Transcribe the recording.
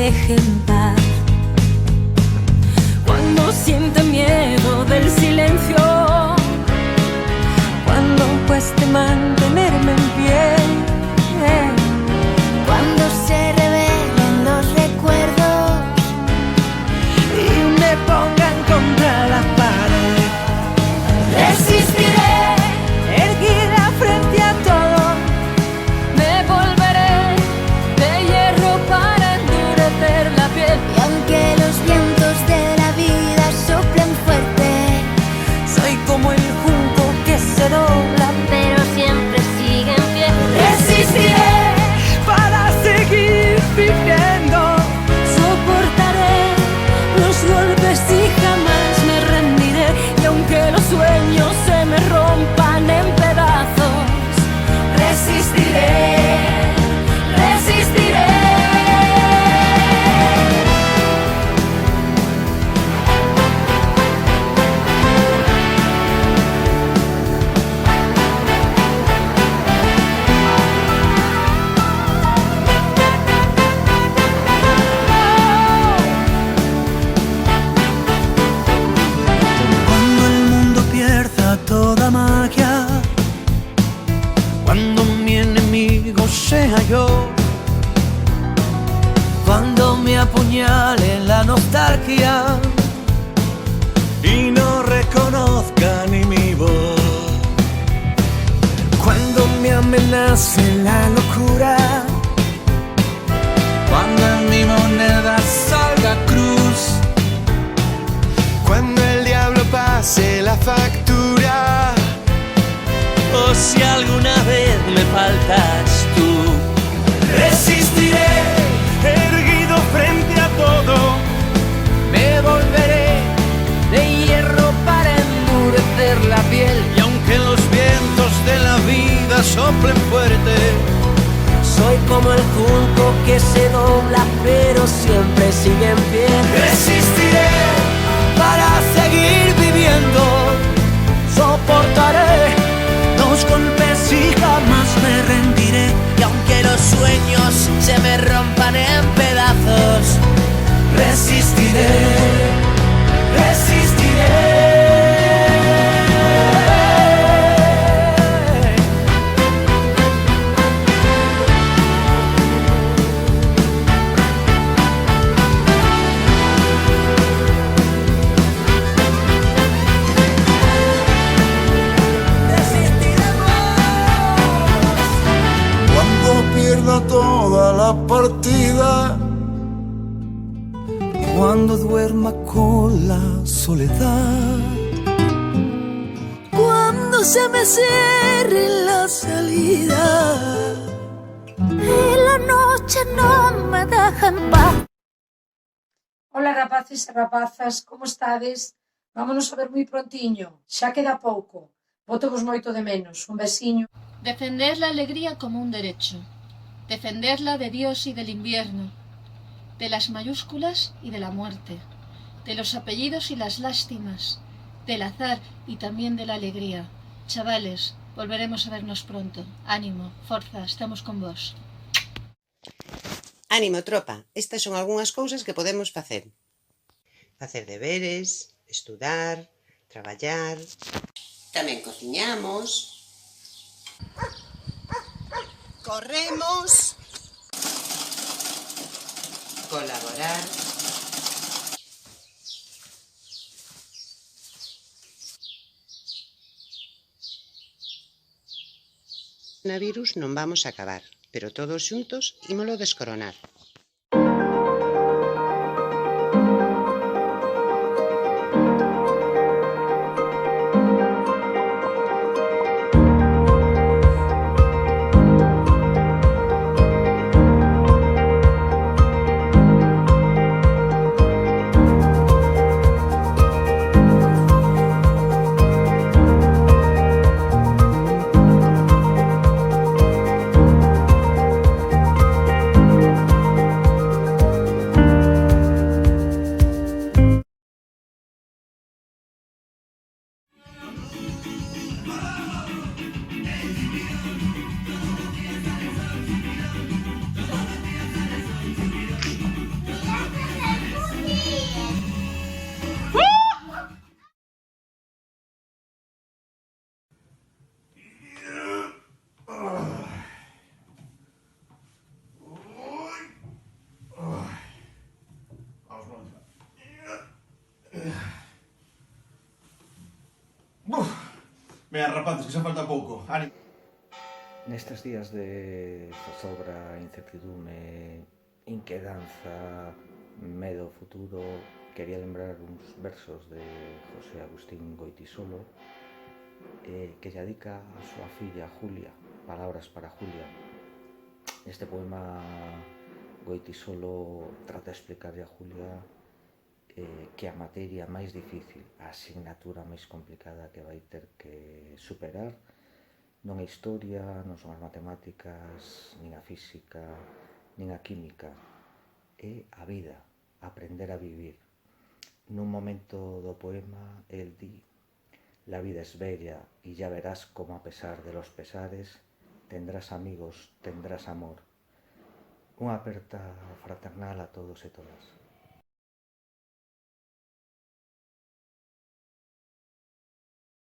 deje en paz. Cuando siente miedo del silencio, cuando cueste mantenerme en pie, cuando se revelen los recuerdos y me pongan contra la pared, resistiré, erguida frente a todo, me volveré de hierro para endurecer la piel. y aunque los vientos de la vida soplen fuerte, Soy como el junco que se dobla, pero siempre sigue en pie. resistiré para seguir viviendo, soportaré los golpes y jamás me rendiré. Y aunque los sueños se me rompan en pedazos, resistiré, resistiré. Cuando el mundo pierda toda magia, cuando mi enemigo sea yo, cuando me apuñale la nostalgia y no reconozca ni mi voz, cuando me amenace la locura, cuando en mi moneda salga cruz, cuando el diablo pase la factura, o si alguna vez me faltas tú, resistiré, erguido frente a todo, me volveré de hierro para endurecer la piel. Y aunque los vientos de la vida soplen fuerte, soy como el junco que se dobla pero siempre sigue en pie. Resistiré para seguir viviendo, soportaré los golpes y jamás me rendiré. Y aunque los sueños se me rompan en pedazos, Resistiré, resistiré. Cuando pierda toda la partida, cuando duerma con la soledad, Cuando se me cierre la salida y la noche no me deja en paz. Ola rapaces e rapazas, como estades? Vámonos a ver moi prontiño, xa queda pouco. Bótovos moito de menos, un besiño. Defender la alegría como un derecho, defenderla de Dios y del invierno, de las mayúsculas y de la muerte, de los apellidos y las lástimas, del azar y también de la alegría. Chavales, volveremos a vernos pronto. Ánimo, forza, estamos con vos. Ánimo, tropa, estas son algunhas cousas que podemos facer. Facer deberes, estudar, traballar. Tamén cociñamos. Corremos. Colaborar. Coronavirus non vamos a acabar, pero todos xuntos ímolo descoronar. Venga, rapaces, que xa falta pouco. Ánimo. Nestes días de zozobra, incertidume, inquedanza, medo ao futuro, quería lembrar uns versos de José Agustín Goitisolo que lle dedica a súa filla Julia, Palabras para Julia. Neste poema Goitisolo trata de explicarlle a Julia que a materia máis difícil, a asignatura máis complicada que vai ter que superar non é historia, non son as matemáticas, nin a física, nin a química, é a vida, aprender a vivir. Nun momento do poema, el di: la vida es bella y ya verás como a pesar de los pesares tendrás amigos, tendrás amor. Unha aperta fraternal a todos e todas.